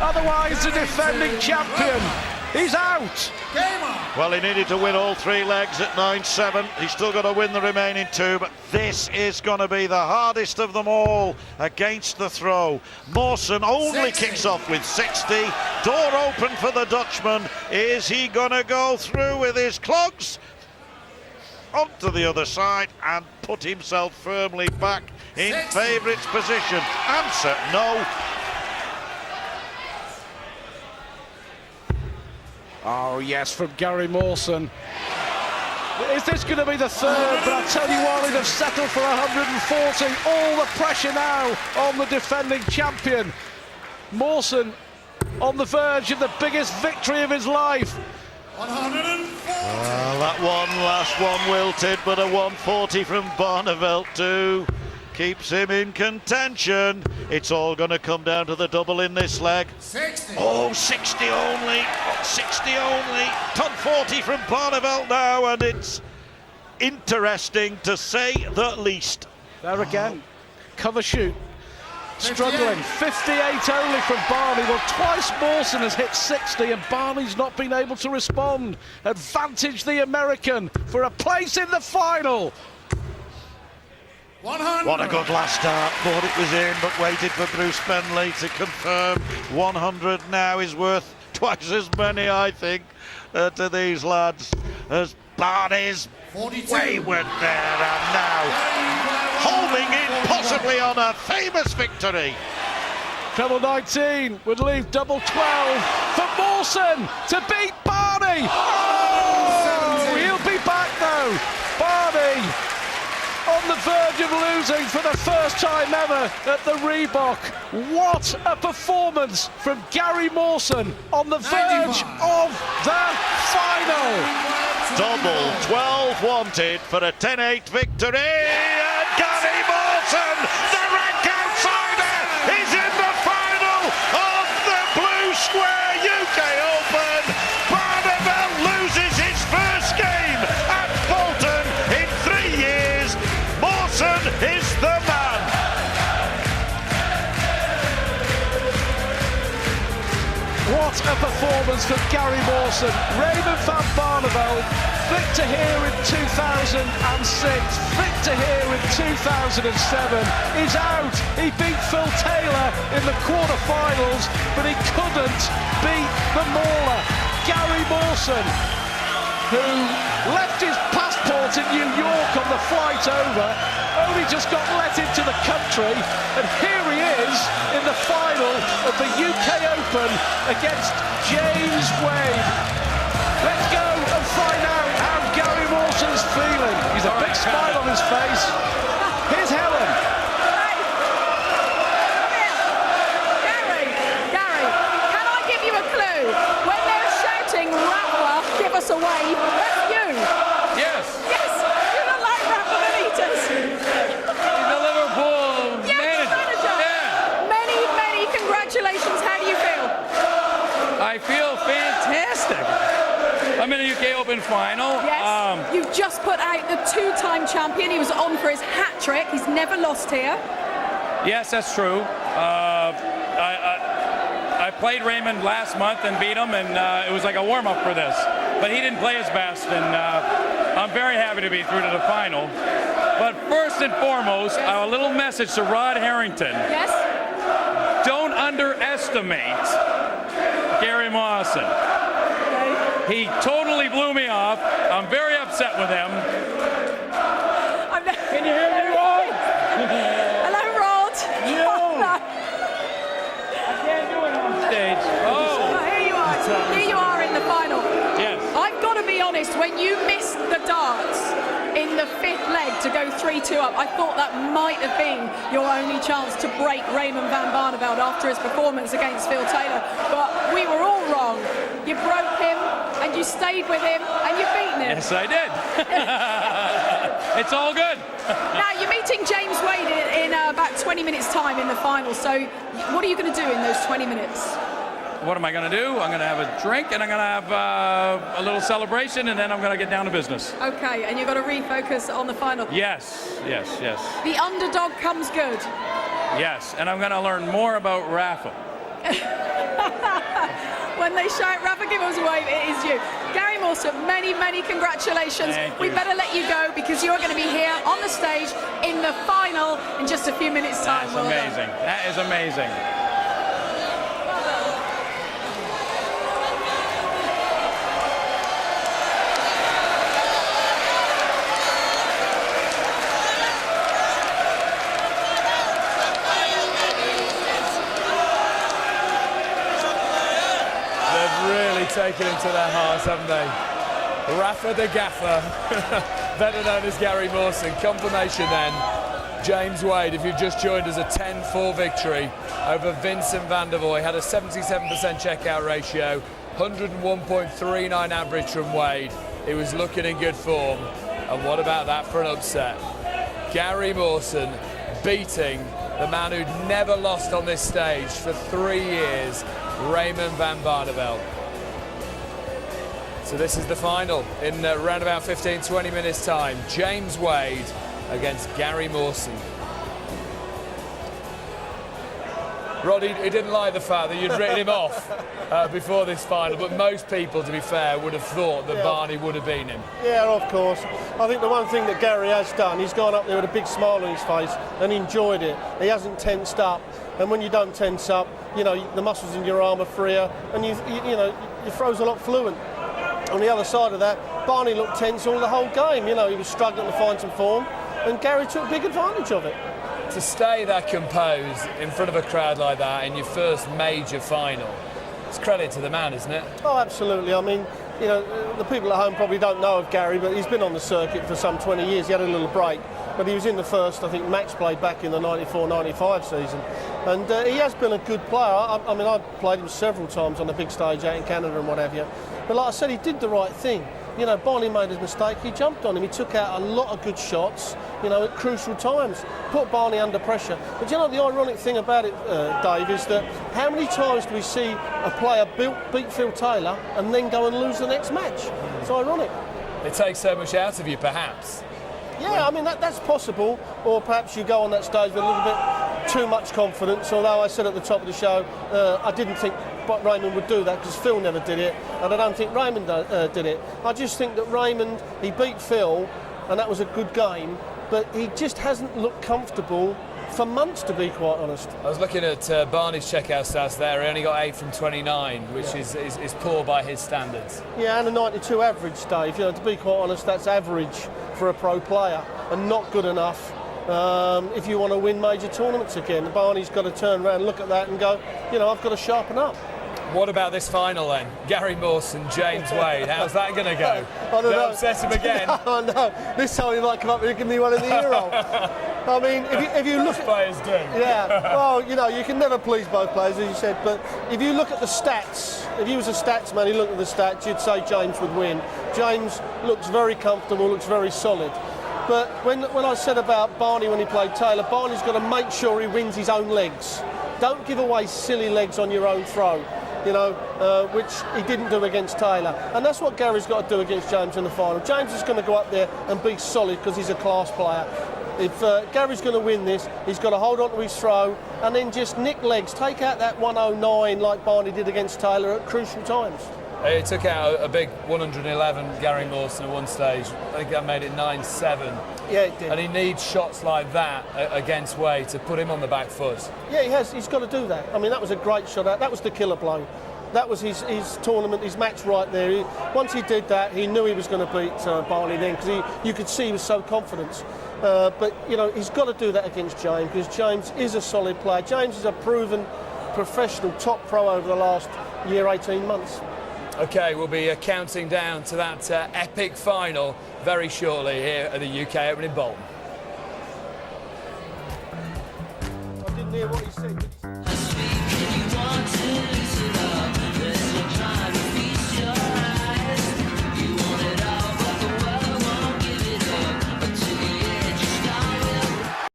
Otherwise, the defending champion is out. Well, he needed to win all 3 legs at 9-7. He's still got to win the remaining 2, but this is going to be the hardest of them all against the throw. Mawson only kicks off with 60. Door open for the Dutchman. Is he going to go through with his clogs onto the other side and put himself firmly back in favourite's position? Answer, no. Oh yes, from Gary Mawson. Is this going to be the third? But I'll tell you what, he'd have settled for 140. All the pressure now on the defending champion. Mawson on the verge of the biggest victory of his life. 140. Well, that last one wilted, but a 140 from Barneveld too keeps him in contention. It's all going to come down to the double in this leg. 60. Oh, 60 only. 60 only. Ton 40 from Barneveld now, and it's interesting to say the least. There again, cover shoot. Struggling, 58 only from Barney. Well, twice Mawson has hit 60 and Barney's not been able to respond. Advantage the American for a place in the final. 100. What a good last start. Thought it was in, but waited for Bruce Bentley to confirm. 100 now is worth twice as many, I think, to these lads as Barney's 42. wayward there, and now holding in possibly on a famous victory. Treble 19 would leave double 12 for Mawson to beat Barney. Oh, he'll be back though. Barney on the verge of losing for the first time ever at the Reebok. What a performance from Gary Mawson on the verge of the final. Double 12 wanted for a 10-8 victory, and Gary Mawson, the rank outsider, is in the final of the Blue Square UK Open. Barneveld loses his first game at Bolton in 3 years. Mawson is the man. What a performance from Gary Mawson. Raymond van Barneveld, victor here in 2006, victor here in 2007, is out. He beat Phil Taylor in the quarter-finals, but he couldn't beat the mauler. Gary Mawson, who left his passport in New York on the flight over, only just got let into the country, and here he is in the final of the UK Open against James Wade. Let's go and find out how Gary Mawson's feeling. He's a big smile on his face. Here's Helen. Gary, can I give you a clue? When they're shouting Rattler, give us a wave, that's you. Yes. Yes, you look like Rattler Benitez. He's a Liverpool manager. Yeah. Many congratulations. How do you feel? I feel fantastic. I'm in the UK Open final. Yes. You've just put out the 2-time champion. He was on for his hat trick. He's never lost here. Yes, that's true. I played Raymond last month and beat him, and it was like a warm-up for this. But he didn't play his best, and I'm very happy to be through to the final. But first and foremost, a little message to Rod Harrington. Yes? Don't underestimate Gary Mawson. He totally blew me off. I'm very upset with him. Can you hear me, Rod? Hello, Rod. No. I can't do it on stage. Oh. Here you are. Here you are in the final. Yes. I've got to be honest, when you missed the darts in the 5th leg to go 3-2 up, I thought that might have been your only chance to break Raymond van Barneveld after his performance against Phil Taylor. But we were all wrong. You broke him, and you stayed with him, and you beat him. Yes, I did. It's all good. Now, you're meeting James Wade in about 20 minutes' time in the final, so what are you going to do in those 20 minutes? What am I going to do? I'm going to have a drink, and I'm going to have a little celebration, and then I'm going to get down to business. Okay, and you've got to refocus on the final. Yes. The underdog comes good. Yes, and I'm going to learn more about raffle. When they shout, Rafa, give us a wave, it is you. Gary Mawson, many, many congratulations. We better let you go because you're going to be here on the stage in the final in just a few minutes' time. That's amazing. That is amazing. Taken into their hearts, haven't they? Rafa the Gaffer, better known as Gary Mawson. Confirmation then, James Wade, if you've just joined us, a 10-4 victory over Vincent van der Voort. Had a 77% checkout ratio, 101.39 average from Wade. He was looking in good form. And what about that for an upset? Gary Mawson beating the man who'd never lost on this stage for 3 years, Raymond van Barneveld. So this is the final in around about 15-20 minutes time. James Wade against Gary Mawson. Roddy, he didn't like the fact that you'd written him off before this final, but most people, to be fair, would have thought that Barney would have beaten him. Yeah, of course. I think the one thing that Gary has done, he's gone up there with a big smile on his face and enjoyed it. He hasn't tensed up, and when you don't tense up, you know, the muscles in your arm are freer, and you know, your throw's a lot fluent. On the other side of that, Barney looked tense all the whole game. You know, he was struggling to find some form, and Gary took big advantage of it. To stay that composed in front of a crowd like that in your first major final, it's credit to the man, isn't it? Oh, absolutely. I mean, you know, the people at home probably don't know of Gary, but he's been on the circuit for some 20 years. He had a little break, but he was in the first, I think, match play back in the 94-95 season. And he has been a good player. I mean, I've played him several times on the big stage out in Canada and what have you. But like I said, he did the right thing. You know, Barney made his mistake, he jumped on him, he took out a lot of good shots, you know, at crucial times, put Barney under pressure. But you know, the ironic thing about it, Dave, is that how many times do we see a player beat Phil Taylor and then go and lose the next match? It's ironic. It takes so much out of you, perhaps. Yeah, I mean, that's possible. Or perhaps you go on that stage with a little bit too much confidence, although I said at the top of the show, I didn't think Raymond would do that because Phil never did it, and I don't think Raymond did it. I just think that Raymond, he beat Phil, and that was a good game, but he just hasn't looked comfortable for months, to be quite honest. I was looking at Barney's checkout stats there. He only got 8 from 29, which is poor by his standards. Yeah, and a 92 average, Dave. You know, to be quite honest, that's average for a pro player, and not good enough if you want to win major tournaments again. Barney's got to turn around, look at that, and go, you know, I've got to sharpen up. What about this final then? Gary Mawson, James Wade. How's that going to go? I don't know. Upset him again. I know. This time he might come up and give me one in the ear roll. I mean, if you look at players do. Yeah. Well, you know, you can never please both players, as you said. But if you look at the stats, if he was a stats man, you look at the stats, you'd say James would win. James looks very comfortable, looks very solid. But when I said about Barney when he played Taylor, Barney's got to make sure he wins his own legs. Don't give away silly legs on your own throw. You know, which he didn't do against Taylor. And that's what Gary's got to do against James in the final. James is going to go up there and be solid because he's a class player. If Gary's going to win this, he's got to hold on to his throw and then just nick legs, take out that 109 like Barney did against Taylor at crucial times. He took out a big 111, Gary Mawson, at one stage. I think that made it 9-7. Yeah, it did. And he needs shots like that against Wade to put him on the back foot. Yeah, he has. He's got to do that. I mean, that was a great shot out. That was the killer blow. That was his tournament, his match right there. Once he did that, he knew he was going to beat Barney then because you could see he was so confident. But, you know, he's got to do that against James because James is a solid player. James is a proven professional top pro over the last year, 18 months. OK, we'll be counting down to that epic final very shortly here at the UK Open in Bolton. I didn't hear what he said.